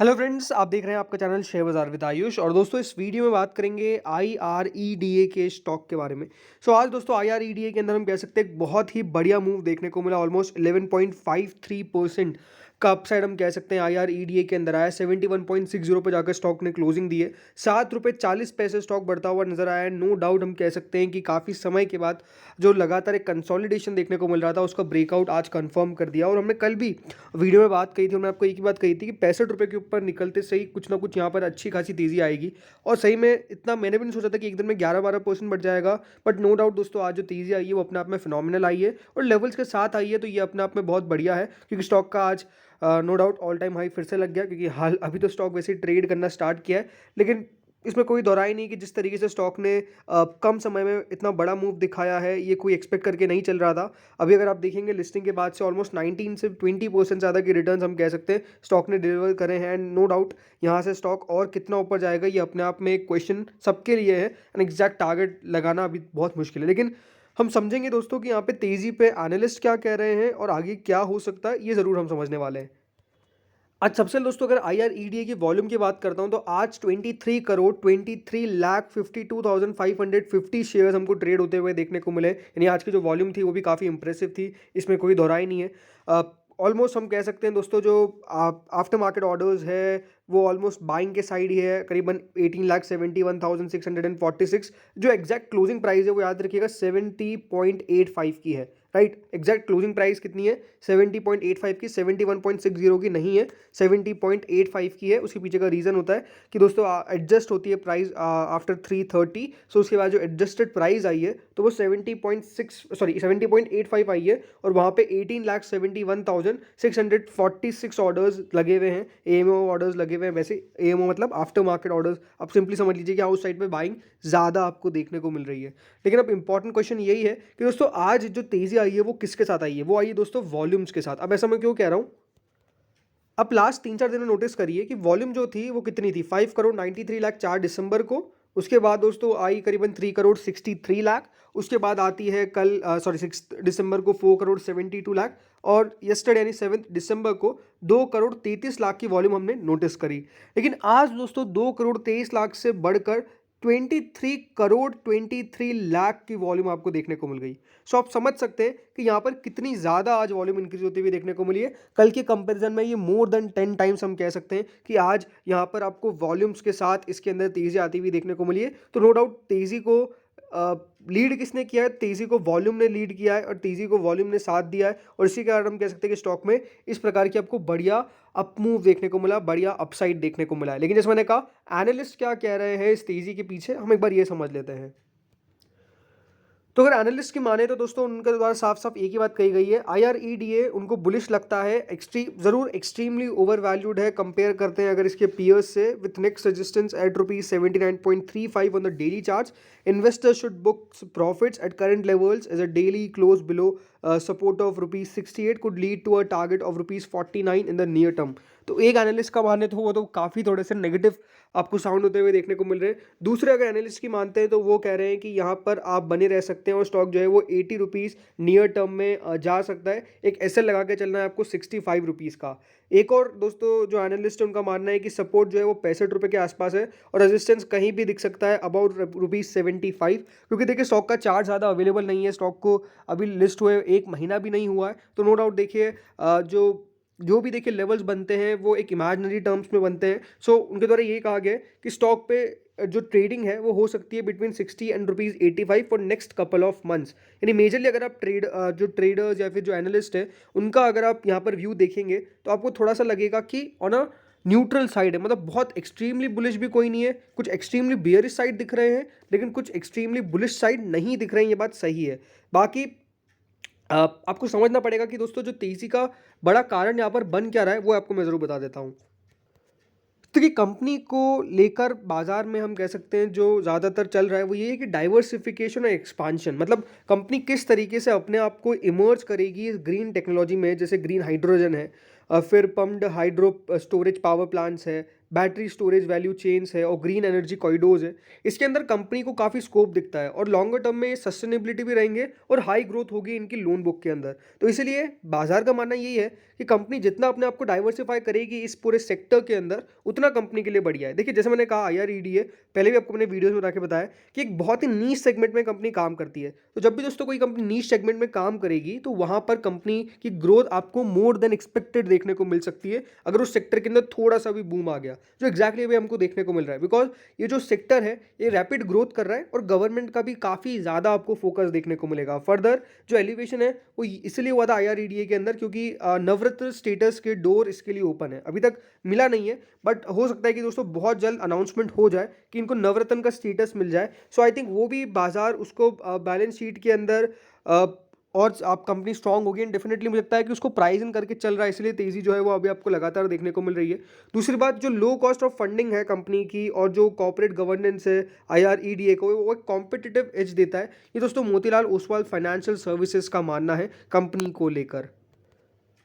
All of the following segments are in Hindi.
हेलो फ्रेंड्स, आप देख रहे हैं आपका चैनल शेयर बाजार विद आयुष। और दोस्तों इस वीडियो में बात करेंगे IREDA के स्टॉक के बारे में। आज दोस्तों IREDA के अंदर हम कह सकते हैं एक बहुत ही बढ़िया मूव देखने को मिला। ऑलमोस्ट 11.53% का अपसाइड हम कह सकते हैं IREDA के अंदर आया। 71.60 पे जाकर स्टॉक ने क्लोजिंग दी है। ₹7.40 स्टॉक बढ़ता हुआ नजर आया है। नो डाउट हम कह सकते हैं कि काफ़ी समय के बाद जो लगातार एक कंसोलिडेशन देखने को मिल रहा था उसका ब्रेकआउट आज कंफर्म कर दिया। और हमने कल भी वीडियो में बात कही थी, हमने आपको एक ही बात कही थी कि ₹65 के ऊपर निकलते सही कुछ ना कुछ यहाँ पर अच्छी खासी तेज़ी आएगी। और सही में इतना मैंने भी नहीं सोचा था कि एक दिन में 11-12% बढ़ जाएगा। बट नो डाउट दोस्तों, आज जो तेज़ी आई है वो अपने आप में फिनोमिनल आई है और लेवल्स के साथ आई है, तो ये अपने आप में बहुत बढ़िया है। क्योंकि स्टॉक का आज no doubt all time high फिर से लग गया। क्योंकि हाल अभी तो स्टॉक वैसे ही ट्रेड करना स्टार्ट किया है, लेकिन इसमें कोई दौरा ही नहीं कि जिस तरीके से स्टॉक ने कम समय में इतना बड़ा मूव दिखाया है, ये कोई एक्सपेक्ट करके नहीं चल रहा था। अभी अगर आप देखेंगे लिस्टिंग के बाद से ऑलमोस्ट 19 से 20% ज़्यादा के रिटर्न्स हम कह सकते हैं स्टॉक ने डिलीवर करे हैं। एंड नो डाउट यहाँ से स्टॉक और कितना ऊपर जाएगा ये अपने आप में एक क्वेश्चन सबके लिए है। एंड एग्जैक्ट टारगेट लगाना अभी बहुत मुश्किल है, लेकिन हम समझेंगे दोस्तों कि यहाँ पे तेज़ी पे एनालिस्ट क्या कह रहे हैं और आगे क्या हो सकता है, ये ज़रूर हम समझने वाले हैं। आज सबसे दोस्तों अगर IREDA की वॉल्यूम की बात करता हूं तो आज 23,23,52,550 शेयर्स हमको ट्रेड होते हुए देखने को मिले। यानी आज की जो वॉल्यूम थी वो भी काफ़ी इंप्रेसिव थी, इसमें कोई दोहराई नहीं है। ऑलमोस्ट हम कह सकते हैं दोस्तों जो आफ्टर मार्केट ऑर्डर्स है वो ऑलमोस्ट बाइंग के साइड ही है, करीबन 18,71,646। जो एग्जैक्ट क्लोजिंग प्राइस है वो याद रखिएगा 70.85 की है। राइट, एग्जैक्ट क्लोजिंग प्राइस कितनी है? 70.85 की, 71.60 की नहीं है, 70.85 की है। उसके पीछे का रीज़न होता है कि दोस्तों एडजस्ट होती है प्राइस आफ्टर 3:30। सो उसके बाद जो एडजस्टेड प्राइस आई है तो वो 70.85 आई है। और वहाँ पे 18,71,646 ऑर्डर्स लगे हुए हैं, AMO ऑर्डर्स लगे हुए हैं। वैसे AMO मतलब आफ्टर मार्केट ऑर्डर्स। आप सिंपली समझ लीजिए कि उस साइड पे बाइंग ज़्यादा आपको देखने को मिल रही है। लेकिन अब इंपॉर्टेंट क्वेश्चन यही है कि दोस्तों आज जो तेज़ी आई है वो किसके साथ आई है? वो आई है दोस्तों वॉल्यूम्स के साथ। अब ऐसा मैं क्यों कह रहा हूँ, अब लास्ट 3-4 दिन में नोटिस करिए कि वॉल्यूम जो थी वो कितनी थी। 5,93,00,000 4 दिसंबर को। उसके बाद दोस्तों आई करीबन 3,63,00,000। उसके बाद आती है कल 6 दिसंबर को 4,72,00,000। और यस्टरडे यानी 7 दिसंबर को 2,33,00,000 की वॉल्यूम हमने नोटिस करी। लेकिन आज दोस्तों 2,23,00,000 से बढ़कर 23,23,00,000 की वॉल्यूम आपको देखने को मिल गई। आप समझ सकते हैं कि यहाँ पर कितनी ज़्यादा आज वॉल्यूम इंक्रीज होती हुई देखने को मिली है। कल के कंपैरिजन में ये मोर देन 10 टाइम्स हम कह सकते हैं कि आज यहाँ पर आपको वॉल्यूम्स के साथ इसके अंदर तेज़ी आती हुई देखने को मिली है। तो नो डाउट तेज़ी को लीड किसने किया है? तेज़ी को वॉल्यूम ने लीड किया है और तेज़ी को वॉल्यूम ने साथ दिया है। और इसी कारण हम कह सकते हैं कि स्टॉक में इस प्रकार की आपको बढ़िया अप मूव देखने को मिला, बढ़िया अपसाइड देखने को मिला है। लेकिन जैसे मैंने कहा एनालिस्ट क्या कह रहे हैं इस तेज़ी के पीछे, हम एक बार ये समझ लेते हैं। तो अगर एनालिस्ट की माने तो दोस्तों उनके द्वारा साफ साफ एक ही बात कही गई है, IREDA उनको बुलिश लगता है। ज़रूर एक्सट्रीमली ओवर वैल्यूड है कंपेयर करते हैं अगर इसके पीयर्स से, with next resistance at ₹79.35 on the daily charge. Investors should book profits at current levels as a daily close below support of ₹68 could lead to a target of ₹49 in the near term. तो एक एनालिस्ट का माने तो वो तो काफ़ी थोड़े से नेगेटिव आपको साउंड होते हुए देखने को मिल रहे हैं। दूसरे अगर एनालिस्ट की मानते हैं तो वो कह रहे हैं कि यहाँ पर आप बने रह सकते हैं और स्टॉक जो है वो ₹80 नियर टर्म में जा सकता है। एक SL लगा के चलना है आपको ₹65 का। एक और दोस्तों जो एनालिस्ट है उनका मानना है कि सपोर्ट जो है वो ₹65 के आसपास है और रेजिस्टेंस कहीं भी दिख सकता है अबाउट ₹75। क्योंकि देखिए स्टॉक का चार्ट ज़्यादा अवेलेबल नहीं है, स्टॉक को अभी लिस्ट हुए 1 महीना भी नहीं हुआ है। तो नो डाउट देखिए जो भी देखिए लेवल्स बनते हैं वो एक इमेजिनरी टर्म्स में बनते हैं। उनके द्वारा ये कहा गया है कि स्टॉक पे जो ट्रेडिंग है वो हो सकती है between 60 and ₹85 for next couple of months. यानी मेजरली अगर आप जो ट्रेडर्स या फिर जो एनालिस्ट है उनका अगर आप यहाँ पर व्यू देखेंगे तो आपको थोड़ा सा लगेगा कि ऑन अ न्यूट्रल साइड है। मतलब बहुत एक्सट्रीमली बुलिश भी कोई नहीं है, कुछ एक्सट्रीमली बियरिश साइड दिख रहे हैं, लेकिन कुछ एक्सट्रीमली बुलिश साइड नहीं दिख रहे हैं। ये बात सही है। बाकी आपको समझना पड़ेगा कि दोस्तों जो तेजी का बड़ा कारण यहाँ पर बन क्या रहा है वो आपको मैं ज़रूर बता देता हूँ। तो कि कंपनी को लेकर बाजार में हम कह सकते हैं जो ज़्यादातर चल रहा है वो ये है कि डाइवर्सिफिकेशन और एक्सपांशन। मतलब कंपनी किस तरीके से अपने आप को इमर्ज करेगी इस ग्रीन टेक्नोलॉजी में, जैसे ग्रीन हाइड्रोजन है, फिर pumped hydro storage power plants है, बैटरी स्टोरेज वैल्यू चेन्स है और ग्रीन एनर्जी कॉरिडोर्स है, इसके अंदर कंपनी को काफ़ी स्कोप दिखता है और लॉन्गर टर्म में ये सस्टेनेबिलिटी भी रहेंगे और हाई ग्रोथ होगी इनकी लोन बुक के अंदर। तो इसीलिए बाजार का मानना यही है कि कंपनी जितना अपने आप को डाइवर्सिफाई करेगी इस पूरे सेक्टर के अंदर, उतना कंपनी के लिए बढ़िया है। देखिए, जैसे मैंने कहा IREDA पहले भी आपको मैंने वीडियोस में जाके बताया कि एक बहुत ही नीश सेगमेंट में कंपनी काम करती है। तो जब भी दोस्तों कोई कंपनी नीश सेगमेंट में काम करेगी तो वहां पर कंपनी की ग्रोथ आपको मोर देन एक्सपेक्टेड देखने को मिल सकती है, अगर उस सेक्टर के अंदर थोड़ा सा भी बूम आ गया, जो एग्जैक्टली अभी हमको देखने को मिल रहा है। बिकॉज ये जो सेक्टर है ये रैपिड ग्रोथ कर रहा है और गवर्नमेंट का भी काफ़ी ज़्यादा आपको फोकस देखने को मिलेगा। फर्दर जो एलिवेशन है वो इसलिए हुआ था IREDA के अंदर क्योंकि नवरत्न स्टेटस के डोर इसके लिए ओपन है। अभी तक मिला नहीं है, बट हो सकता है कि दोस्तों बहुत जल्द अनाउंसमेंट हो जाए कि इनको नवरत्न का स्टेटस मिल जाए। सो आई थिंक वो भी बाजार उसको बैलेंस शीट के अंदर और आप कंपनी स्ट्रांग होगी एंड डेफिनेटली मुझे लगता है कि उसको प्राइस इन करके चल रहा है, इसलिए तेज़ी जो है वो अभी आपको लगातार देखने को मिल रही है। दूसरी बात, जो लो कॉस्ट ऑफ फंडिंग है कंपनी की और जो कॉर्पोरेट गवर्नेंस है IREDA को, वो एक कॉम्पिटिटिव एज देता है। ये दोस्तों मोतीलाल ओसवाल फाइनेंशियल सर्विसेज का मानना है कंपनी को लेकर।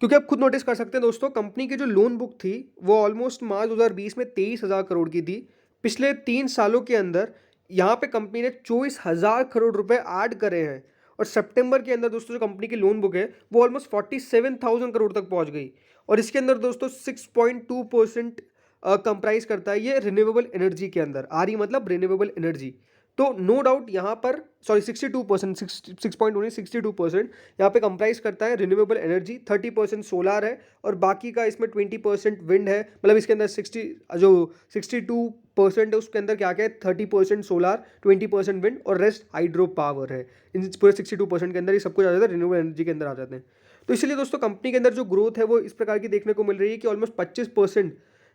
क्योंकि आप खुद नोटिस कर सकते हैं दोस्तों, कंपनी की जो लोन बुक थी वो ऑलमोस्ट मार्च 2020 में 23,000 करोड़ की थी। पिछले 3 सालों के अंदर यहाँ पे कंपनी ने 24,000 करोड़ रुपए ऐड करे हैं और सितंबर के अंदर दोस्तों जो कंपनी की लोन बुक है वो ऑलमोस्ट 47,000 करोड़ तक पहुँच गई। और इसके अंदर दोस्तों 6.2% कंप्राइज करता है ये रिन्यूएबल एनर्जी के अंदर। RE मतलब रिन्यूएबल एनर्जी। तो नो डाउट यहाँ पर 62%, 62% यहाँ पे कंप्राइज करता है रिन्यूएबल एनर्जी, 30% सोलार है और बाकी का इसमें 20% विंड है। मतलब इसके अंदर 62% है उसके अंदर क्या क्या है, 30% सोलार, 20% विंड और रेस्ट हाइड्रो पावर है। इन पूरे 62% के अंदर ये सब कुछ आ जाता है, रिन्यूएबल एनर्जी के अंदर आ जाते हैं। तो इसलिए दोस्तों कंपनी के अंदर जो ग्रोथ है वो इस प्रकार की देखने को मिल रही है कि ऑलमोस्ट 25%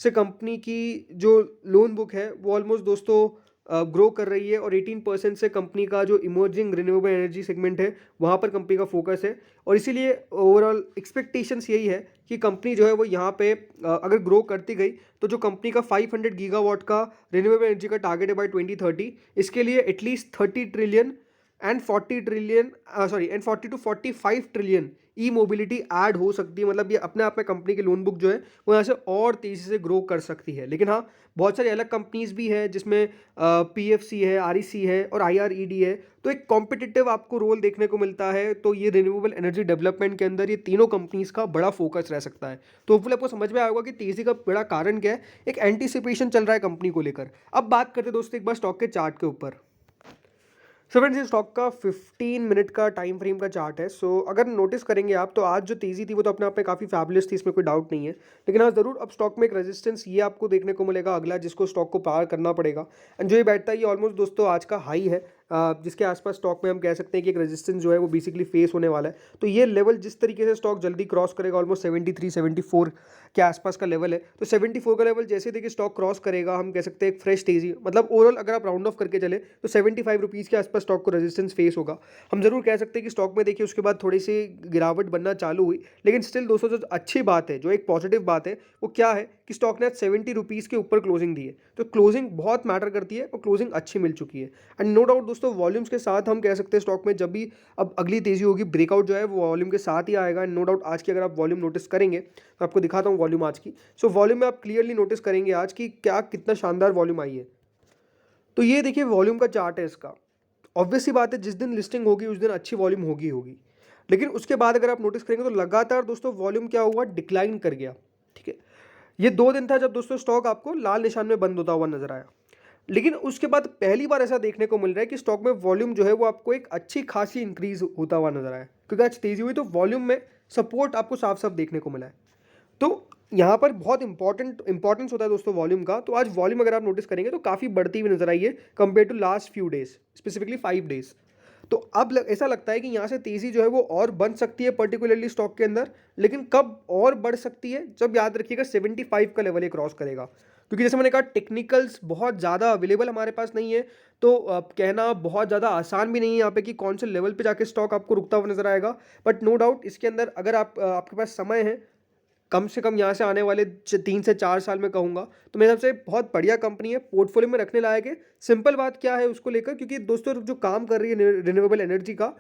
से कंपनी की जो लोन बुक है वो ऑलमोस्ट दोस्तों ग्रो कर रही है और 18% से कंपनी का जो इमर्जिंग रिन्यूएबल एनर्जी सेगमेंट है वहाँ पर कंपनी का फोकस है। और इसीलिए ओवरऑल एक्सपेक्टेशंस यही है कि कंपनी जो है वो यहाँ पे अगर ग्रो करती गई तो जो कंपनी का 500 गीगावाट का रिन्यूएबल एनर्जी का टारगेट है बाय 2030, इसके लिए at least 30 trillion and 40 trillion and 40 to 45 trillion E mobility add हो सकती है। मतलब ये अपने आप में कंपनी की लोन बुक जो है वो यहाँ से और तेज़ी से ग्रो कर सकती है। लेकिन हाँ, बहुत सारी अलग कंपनीज भी है जिसमें PFC है, REC है और IRED है। तो एक कॉम्पिटिटिव आपको रोल देखने को मिलता है। तो ये रिन्यूएबल एनर्जी डेवलपमेंट के अंदर ये तीनों कंपनीज का बड़ा फोकस रह सकता है। तो होपफुली आपको समझ में आया होगा कि तेज़ी का बड़ा कारण क्या है। एक एंटीसिपेशन चल रहा है कंपनी को लेकर। अब बात करते हैं दोस्तों एक बार स्टॉक के चार्ट के ऊपर। सो फ्रेंड्स, ये स्टॉक का 15 मिनट का टाइम फ्रेम का चार्ट है। सो अगर नोटिस करेंगे आप तो आज जो तेज़ी थी वो तो अपने आप में काफ़ी फैबुलस थी, इसमें कोई डाउट नहीं है। लेकिन हाँ ज़रूर अब स्टॉक में एक रेजिस्टेंस ये आपको देखने को मिलेगा अगला, जिसको स्टॉक को पार करना पड़ेगा। एंड जो ये बैठता है ये ऑलमोस्ट दोस्तों आज का हाई है, जिसके आसपास स्टॉक में हम कह सकते हैं कि एक रेजिस्टेंस जो है वो बेसिकली फेस होने वाला है। तो ये लेवल जिस तरीके से स्टॉक जल्दी क्रॉस करेगा, ऑलमोस्ट 73 74 के आसपास का लेवल है। तो 74 का लेवल जैसे देखिए स्टॉक क्रॉस करेगा, हम कह सकते हैं एक फ्रेश तेजी, मतलब ओवरऑल अगर आप राउंड ऑफ करके चले तो 75 रुपीज़ के आसपास स्टॉक को रेजिस्टेंस फेस होगा। हम जरूर कह सकते हैं कि स्टॉक में देखिए उसके बाद थोड़ी सी गिरावट बनना चालू हुई, लेकिन स्टिल दोस्तों जो अच्छी बात है, जो एक पॉजिटिव बात है वो क्या है कि स्टॉक ने आज 70 रुपीज़ के ऊपर क्लोजिंग दी है। तो क्लोजिंग बहुत मैटर करती है और क्लोजिंग अच्छी मिल चुकी है। एंड नो डाउट दोस्तों वॉल्यूम्स के साथ हम कह सकते हैं स्टॉक में जब भी अब अगली तेजी होगी, ब्रेकआउट जो है वो वॉल्यूम के साथ ही आएगा। एंड नो डाउट आज की अगर आप वॉल्यूम नोटिस करेंगे तो आपको दिखाता हूँ वॉल्यूम आज की। सो वॉल्यूम में आप क्लियरली नोटिस करेंगे आज की क्या कितना शानदार वॉल्यूम आई है। तो ये देखिए वॉल्यूम का चार्ट है इसका। ऑब्वियसली बात है जिस दिन लिस्टिंग होगी उस दिन अच्छी वॉल्यूम होगी, लेकिन उसके बाद अगर आप नोटिस करेंगे तो लगातार दोस्तों वॉल्यूम क्या हुआ, डिक्लाइन कर गया। ठीक है, ये 2 दिन था जब दोस्तों स्टॉक आपको लाल निशान में बंद होता हुआ नजर आया। लेकिन उसके बाद पहली बार ऐसा देखने को मिल रहा है कि स्टॉक में वॉल्यूम जो है वो आपको एक अच्छी खासी इंक्रीज होता हुआ नजर आया, क्योंकि आज तेजी हुई तो वॉल्यूम में सपोर्ट आपको साफ साफ देखने को मिला है। तो यहाँ पर बहुत इंपॉर्टेंस होता है दोस्तों वॉल्यूम का। तो आज वॉल्यूम अगर आप नोटिस करेंगे तो काफ़ी बढ़ती हुई नजर आई है compare to last few days, specifically 5 days. तो अब ऐसा लगता है कि यहाँ से तेज़ी जो है वो और बन सकती है पर्टिकुलरली स्टॉक के अंदर। लेकिन कब और बढ़ सकती है, जब याद रखिएगा 75 का लेवल ये क्रॉस करेगा। क्योंकि जैसे मैंने कहा टेक्निकल्स बहुत ज़्यादा अवेलेबल हमारे पास नहीं है, तो कहना बहुत ज़्यादा आसान भी नहीं है यहाँ पे कि कौन से लेवल पे जाके स्टॉक आपको रुकता हुआ नजर आएगा। बट नो डाउट इसके अंदर अगर आपके पास समय है कम से कम यहाँ से आने वाले 3 से 4 साल में कहूँगा, तो मेरे हिसाब से बहुत बढ़िया कंपनी है, पोर्टफोलियो में रखने लायक है। सिंपल बात क्या है उसको लेकर, क्योंकि दोस्तों जो काम कर रही है रिन्यूएबल एनर्जी का,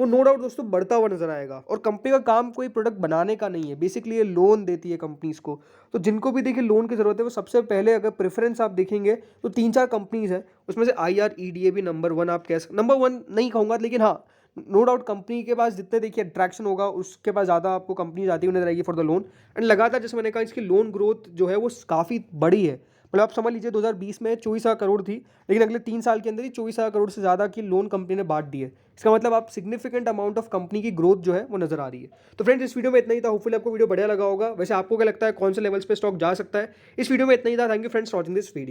वो नो डाउट दोस्तों बढ़ता हुआ नजर आएगा। और कंपनी का काम कोई प्रोडक्ट बनाने का नहीं है, बेसिकली ये लोन देती है कंपनीज को। तो जिनको भी देखिए लोन की जरूरत है वो सबसे पहले अगर प्रेफरेंस आप देखेंगे तो 3-4 कंपनीज है, उसमें से IREDA भी नंबर वन आप कह सकते, नंबर वन नहीं कहूँगा लेकिन हाँ नो डाउट कंपनी के पास जितने देखिए अट्रैक्शन होगा उसके पास ज़्यादा आपको कंपनी आती हुई नजर आएगी फॉर द लोन। एंड लगातार जैसे मैंने कहा इसकी लोन ग्रोथ जो है वो काफ़ी बड़ी है। मतलब आप समझ लीजिए 2020 में 24,000 करोड़ थी, लेकिन अगले 3 साल के अंदर ही 24,000 करोड़ से ज़्यादा की लोन कंपनी ने बांट दी है। इसका मतलब आप सिग्निफिकेंट अमाउंट ऑफ कंपनी की ग्रोथ जो है वो नजर आ रही है। तो फ्रेंड्स इस वीडियो में इतना ही था, होपफुली आपको वीडियो बढ़िया लगा होगा। वैसे आपको क्या लगता है कौन से लेवल्स पे स्टॉक जा सकता है? इस वीडियो में इतना ही था। Thank you friends for watching this video.